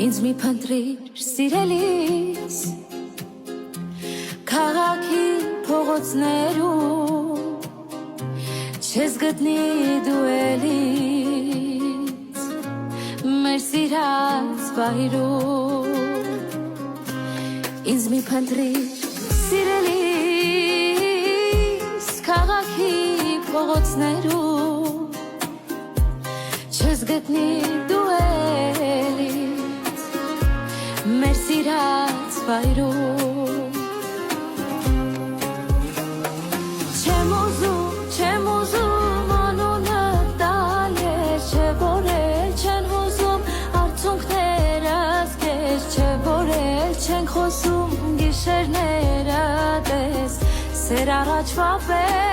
Ինձ մի փնտրիր սիրելիս Քաղաքի փողոցներում Չես գտնի դու էլից Մեր սիրած վայրում Ինձ մի փնտրիր սիրելիս Քաղաքի փողոցներում Չես գտնի դու էլից Մեր սիրած վայրում Չեմ ուզում անունը տալ ես Չէ որ էլ չեն հուզում արցունքներս քեզ Չէ որ էլ չենք խոսում գիշերները տես Սեր առաջվա պես